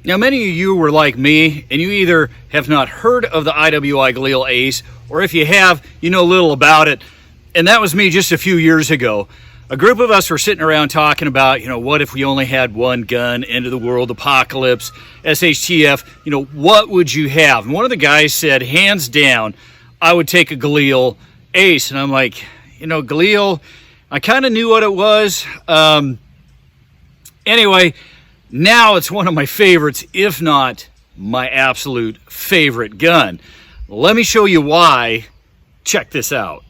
Now, many of you were like me, and you either have not heard of the IWI Galil Ace, or if you have, you know little about it. And that was me just a few years ago. A group of us were sitting around talking about, what if we only had one gun, end of the world, apocalypse, SHTF, what would you have? And one of the guys said, hands down, I would take a Galil Ace. And I'm like, Galil, I kind of knew what it was. Anyway, now it's one of my favorites, if not my absolute favorite gun. Let me show you why. Check this out.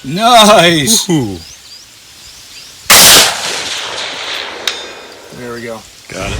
Nice! Ooh. There we go. Got it.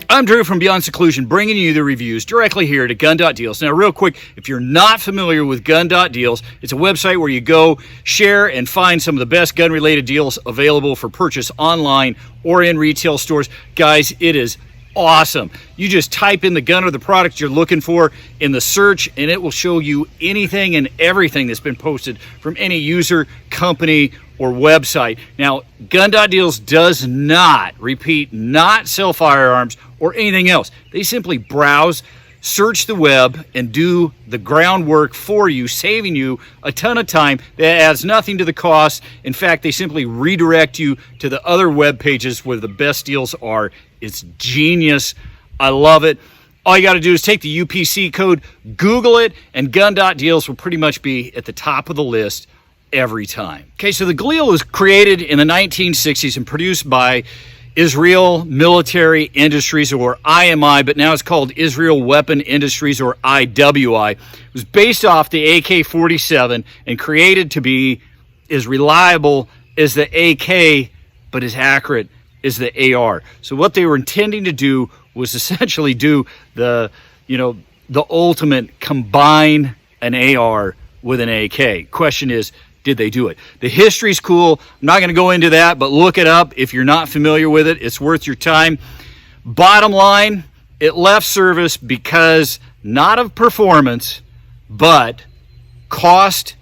I'm Drew from Beyond Seclusion, bringing you the reviews directly here to Gun.Deals. Now, real quick, if you're not familiar with Gun.Deals, it's a website where you go, share, and find some of the best gun-related deals available for purchase online or in retail stores. Guys, it is awesome. You just type in the gun or the product you're looking for in the search, and it will show you anything and everything that's been posted from any user, company, or website. Now, Gun.Deals does not, repeat, not sell firearms or anything else. They simply browse, search the web, and do the groundwork for you, saving you a ton of time that adds nothing to the cost. In fact, they simply redirect you to the other web pages where the best deals are. It's genius. I love it. All you got to do is take the UPC code, Google it, and Gun.Deals will pretty much be at the top of the list every time. Okay, so the Galil was created in the 1960s and produced by Israel Military Industries, or IMI, but now it's called Israel Weapon Industries, or IWI. It was based off the AK-47 and created to be as reliable as the AK, but as accurate as the AR. So what they were intending to do was essentially do the ultimate, combine an AR with an AK. Question is, did they do it? The history's cool. I'm not going to go into that, but look it up. If you're not familiar with it, it's worth your time. Bottom line, it left service because not of performance, but cost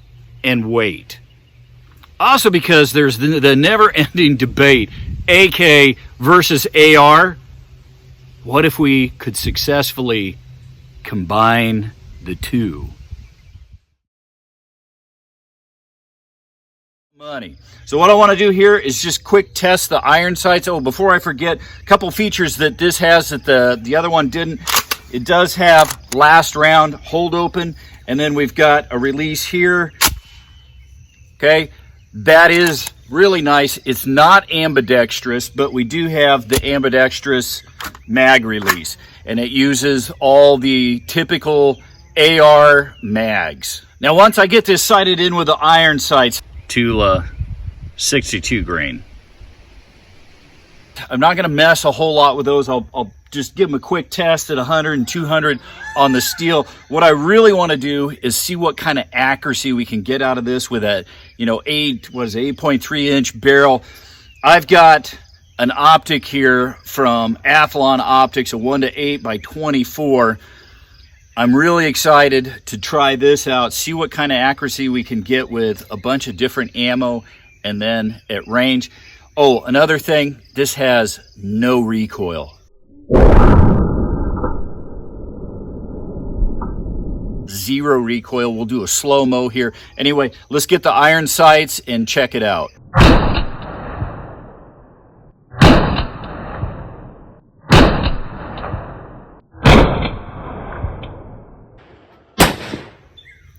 and weight. Also because there's the never-ending debate, AK versus AR. What if we could successfully combine the two? Money. So what I want to do here is just quick test the iron sights. Oh, before I forget, a couple features that this has that the other one didn't. It does have last round hold open, and then we've got a release here. Okay, that is really nice. It's not ambidextrous, but we do have the ambidextrous mag release, and it uses all the typical AR mags. Now, once I get this sighted in with the iron sights, to 62 grain. I'm not going to mess a whole lot with those. I'll just give them a quick test at 100 and 200 on the steel. What I really want to do is see what kind of accuracy we can get out of this with a 8.3 inch barrel. I've got an optic here from Athlon Optics, a 1:8 by 24. I'm really excited to try this out, see what kind of accuracy we can get with a bunch of different ammo and then at range. Oh, another thing, this has no recoil. zero recoil. We'll do a slow-mo here. Anyway, let's get the iron sights and check it out.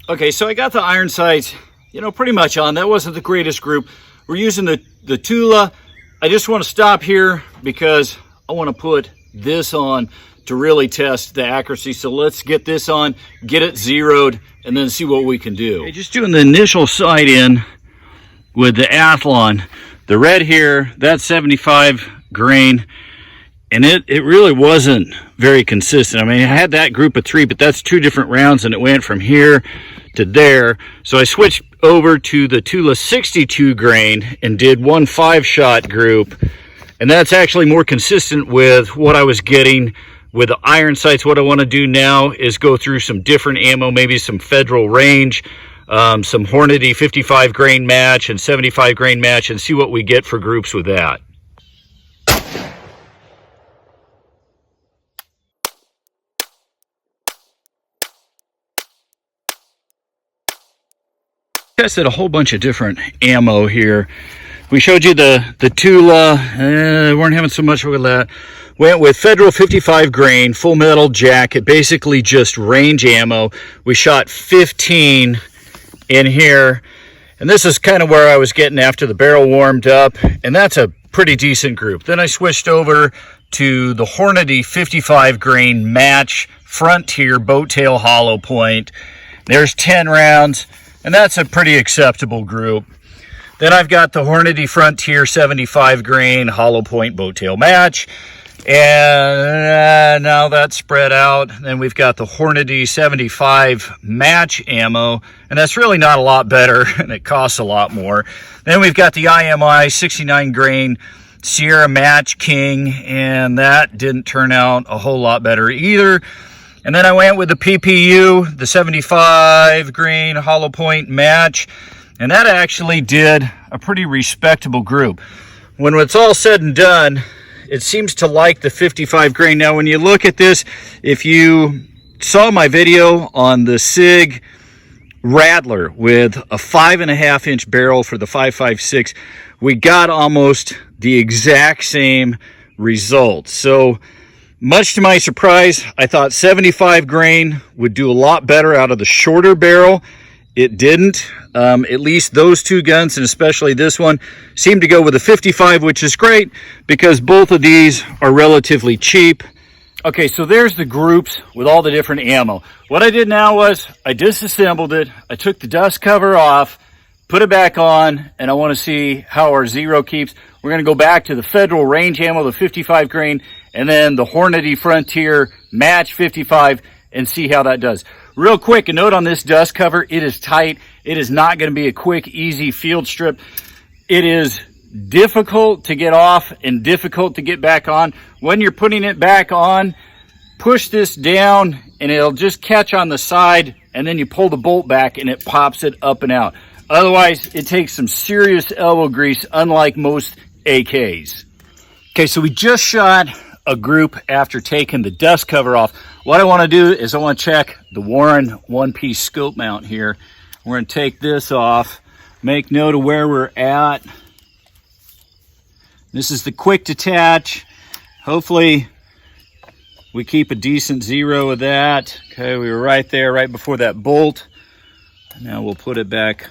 Okay, so I got the iron sights, pretty much on. That wasn't the greatest group. We're using the Tula. I just want to stop here because I want to put this on to really test the accuracy. So let's get this on, get it zeroed, and then see what we can do. Okay, just doing the initial sight in with the Athlon. The red here, that's 75 grain, and it really wasn't very consistent. I mean, I had that group of 3, but that's 2 different rounds, and it went from here to there. So I switched over to the Tula 62 grain and did 1 5-shot group, and that's actually more consistent with what I was getting with the iron sights. What I want to do now is go through some different ammo, maybe some Federal range, some Hornady 55 grain match and 75 grain match, and see what we get for groups with that. Tested a whole bunch of different ammo here. We showed you the Tula. Weren't having so much with that. Went with Federal 55 grain, full metal jacket, basically just range ammo. We shot 15 in here, and this is kind of where I was getting after the barrel warmed up, and that's a pretty decent group. Then I switched over to the Hornady 55 grain match Frontier boat tail hollow point. There's 10 rounds. And that's a pretty acceptable group. Then I've got the Hornady Frontier 75 grain hollow point boat tail match. And now that's spread out. Then we've got the Hornady 75 match ammo. And that's really not a lot better, and it costs a lot more. Then we've got the IMI 69 grain Sierra Match King. And that didn't turn out a whole lot better either. And then I went with the PPU, the 75 grain hollow point match, and that actually did a pretty respectable group. When it's all said and done, it seems to like the 55 grain. Now, when you look at this, if you saw my video on the SIG Rattler with a 5.5-inch barrel for the 5.56, we got almost the exact same result. So, much to my surprise, I thought 75 grain would do a lot better out of the shorter barrel. It didn't. At least those 2 guns, and especially this one, seem to go with a 55, which is great because both of these are relatively cheap. Okay, so there's the groups with all the different ammo. What I did now was I disassembled it. I took the dust cover off, put it back on, and I want to see how our zero keeps. We're going to go back to the Federal range ammo, the 55 grain, and then the Hornady Frontier match 55, and see how that does. Real quick, a note on this dust cover, it is tight. It is not going to be a quick, easy field strip. It is difficult to get off and difficult to get back on. When you're putting it back on, push this down and it'll just catch on the side, and then you pull the bolt back and it pops it up and out. Otherwise, it takes some serious elbow grease, unlike most AKs. Okay, so we just shot a group after taking the dust cover off. What I want to do is I want to check the Warren one-piece scope mount here. We're going to take this off, make note of where we're at. This is the quick detach. Hopefully we keep a decent zero of that. Okay, we were right there, right before that bolt. Now we'll put it back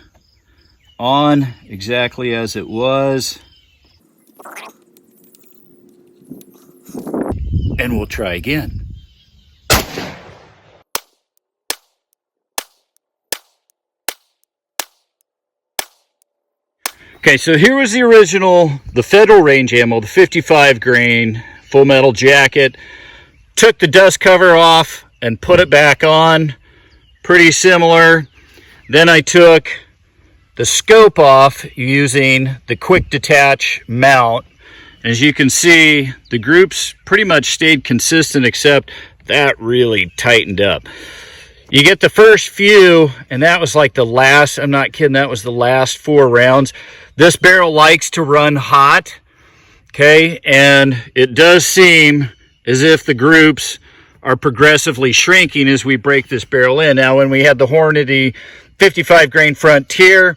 on exactly as it was. And we'll try again. Okay, so here was the original, the Federal range ammo, the 55 grain full metal jacket. Took the dust cover off and put it back on. Pretty similar. Then I took the scope off using the quick detach mount. As you can see, the groups pretty much stayed consistent, except that really tightened up. You get the first few, and that was like the last, I'm not kidding, that was the last 4 rounds. This barrel likes to run hot, okay? And it does seem as if the groups are progressively shrinking as we break this barrel in. Now, when we had the Hornady 55 grain Frontier,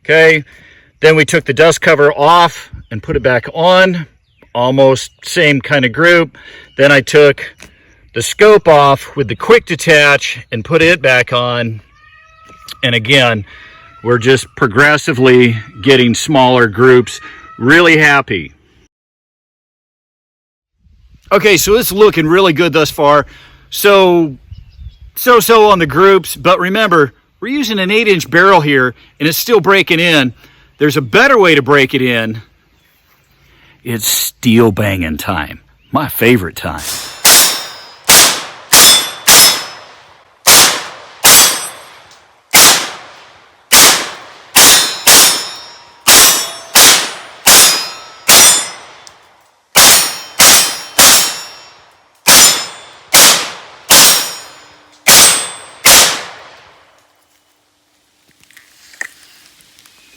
okay, then we took the dust cover off and put it back on, almost same kind of group. Then I took the scope off with the quick detach and put it back on. And again, we're just progressively getting smaller groups. Really happy. Okay, so it's looking really good thus far. So on the groups, but remember, we're using an 8-inch barrel here and it's still breaking in. There's a better way to break it in. It's steel banging time. My favorite time.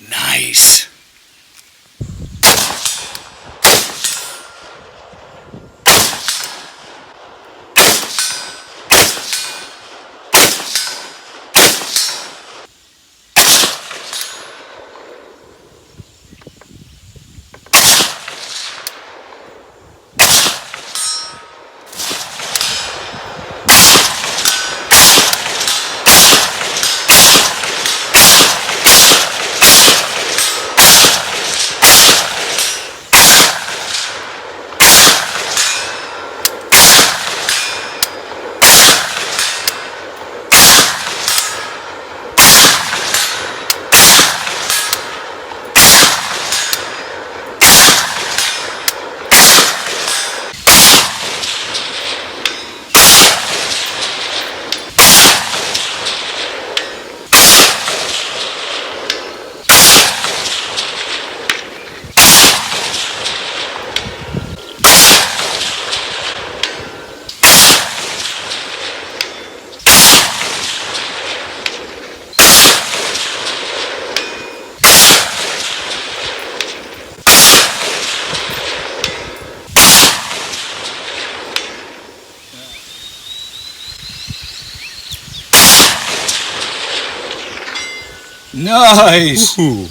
Nice. Nice. Ooh.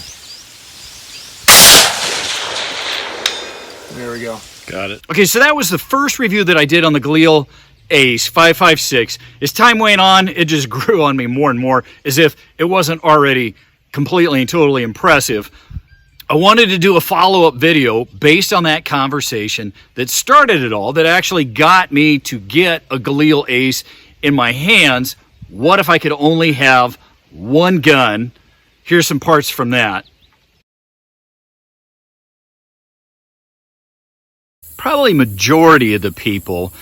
There we go. Got it. Okay, so that was the first review that I did on the Galil Ace 556. As time went on, it just grew on me more and more, as if it wasn't already completely and totally impressive. I wanted to do a follow-up video based on that conversation that started it all, that actually got me to get a Galil Ace in my hands. What if I could only have one gun? Here's some parts from that. Probably majority of the people,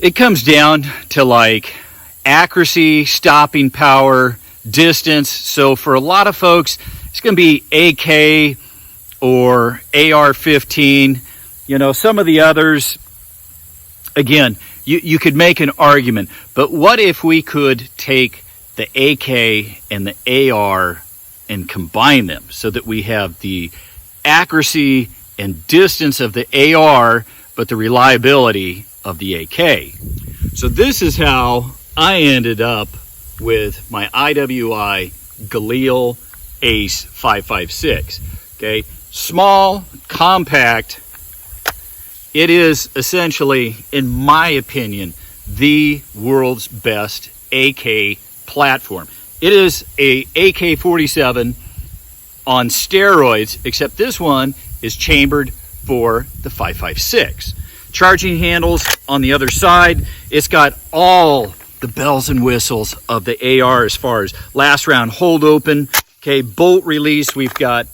it comes down to like accuracy, stopping power, distance. So for a lot of folks, it's going to be AK or AR-15. You know, some of the others, again, you could make an argument. But what if we could take the AK and the AR and combine them so that we have the accuracy and distance of the AR, but the reliability of the AK? So this is how I ended up with my IWI Galil Ace 556. Okay, small, compact. It is essentially, in my opinion, the world's best AK platform. It is a AK-47 on steroids, except this one is chambered for the 556. Charging handles on the other side. It's got all the bells and whistles of the AR as far as last round hold open. Okay, bolt release. We've got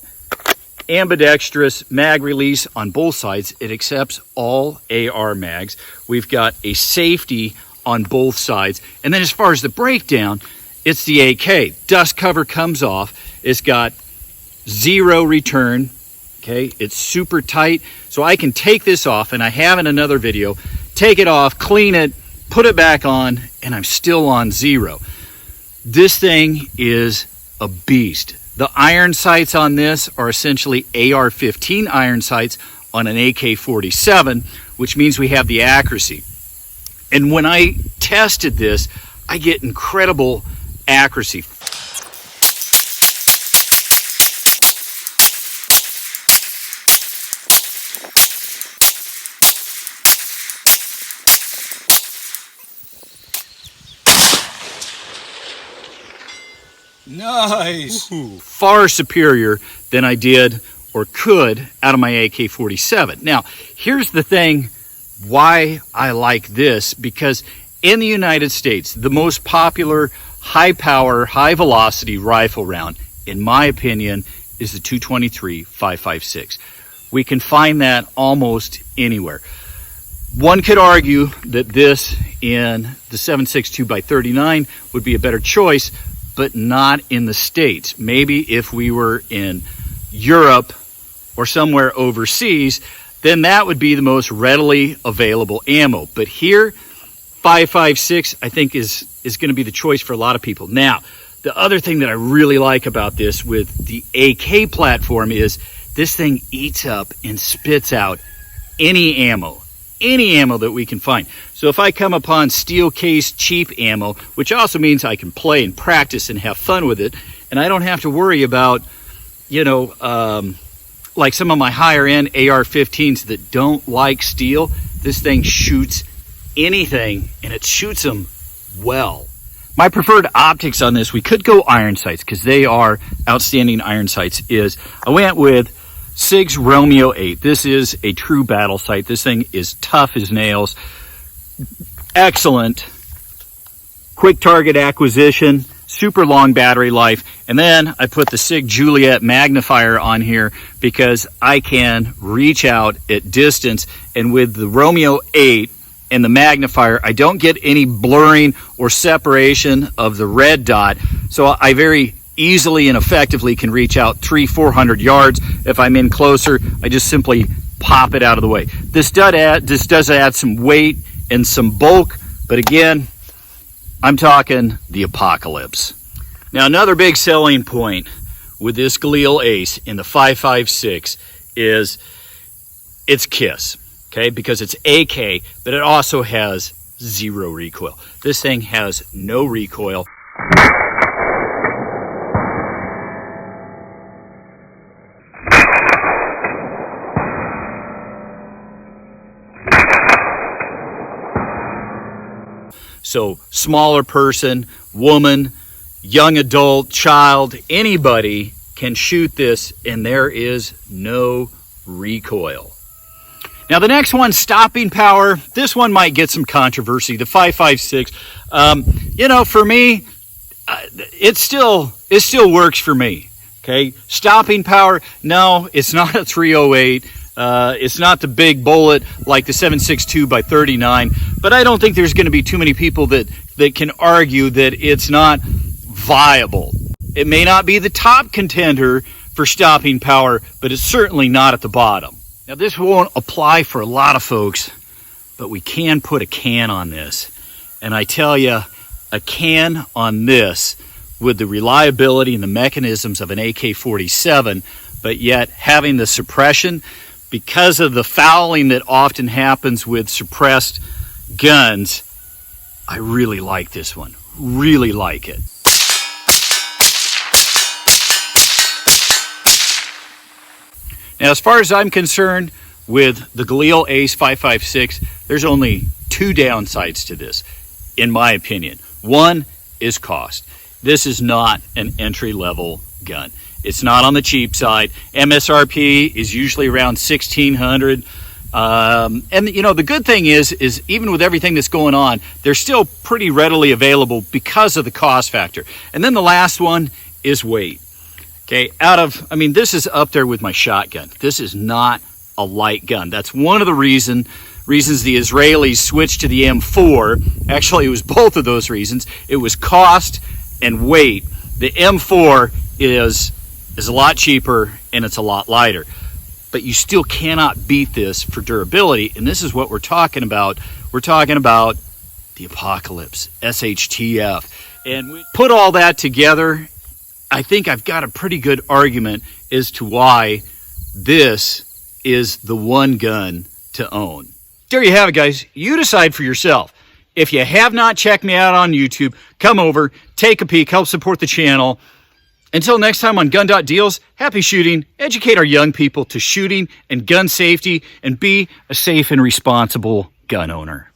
ambidextrous mag release on both sides. It accepts all AR mags. We've got a safety on both sides. And then as far as the breakdown, it's the AK. Dust cover comes off. It's got zero return. Okay, it's super tight. So I can take this off, and I have in another video, take it off, clean it, put it back on, and I'm still on zero. This thing is a beast. The iron sights on this are essentially AR-15 iron sights on an AK-47, which means we have the accuracy. And when I tested this, I get incredible accuracy. Nice. Ooh. Far superior than I did or could out of my AK-47. Now, here's the thing why I like this, because in the United States, the most popular high-power, high-velocity rifle round, in my opinion, is the 223-5.56. We can find that almost anywhere. One could argue that this in the 7.62x39 would be a better choice, but not in the States. Maybe if we were in Europe or somewhere overseas, then that would be the most readily available ammo. But here, 5.56, I think is going to be the choice for a lot of people. Now, the other thing that I really like about this with the AK platform is this thing eats up and spits out any ammo that we can find. So if I come upon steel case cheap ammo, which also means I can play and practice and have fun with it, and I don't have to worry about, like some of my higher end AR-15s that don't like steel, this thing shoots anything, and it shoots them well. My preferred optics on this, we could go iron sights because they are outstanding iron sights, is I went with SIG's Romeo 8. This is a true battle sight. This thing is tough as nails. Excellent. Quick target acquisition. Super long battery life. And then I put the SIG Juliet magnifier on here because I can reach out at distance. And with the Romeo 8 and the magnifier, I don't get any blurring or separation of the red dot. So I very easily and effectively can reach out 300-400 yards. If I'm in closer, I just simply pop it out of the way. This does add some weight and some bulk, but again, I'm talking the apocalypse. Now, another big selling point with this Galil Ace in the 5.56 is its KISS, okay? Because it's AK, but it also has zero recoil. This thing has no recoil. So smaller person, woman, young adult, child, anybody can shoot this and there is no recoil. Now the next one, stopping power. This one might get some controversy, the 5.56. For me, it still works for me, okay? Stopping power, no, it's not a 308. It's not the big bullet like the 7.62x39, but I don't think there's going to be too many people that can argue that it's not viable. It may not be the top contender for stopping power, but it's certainly not at the bottom. Now, this won't apply for a lot of folks, but we can put a can on this. And I tell you, a can on this with the reliability and the mechanisms of an AK-47, but yet having the suppression, because of the fouling that often happens with suppressed guns, I really like this one. Really like it. Now, as far as I'm concerned, with the Galil Ace 5.56, there's only two downsides to this, in my opinion. One is cost. This is not an entry-level gun. It's not on the cheap side. MSRP is usually around $1,600. The good thing is even with everything that's going on, they're still pretty readily available because of the cost factor. And then the last one is weight. Okay, this is up there with my shotgun. This is not a light gun. That's one of the reasons the Israelis switched to the M4. Actually, it was both of those reasons. It was cost and weight. The M4 is a lot cheaper and it's a lot lighter, but you still cannot beat this for durability. And this is what we're talking about. We're talking about the apocalypse, SHTF. And we put all that together, I think I've got a pretty good argument as to why this is the one gun to own. There you have it, guys. You decide for yourself. If you have not checked me out on YouTube, come over, take a peek, help support the channel. Until next time on Gun.Deals, happy shooting, educate our young people to shooting and gun safety, and be a safe and responsible gun owner.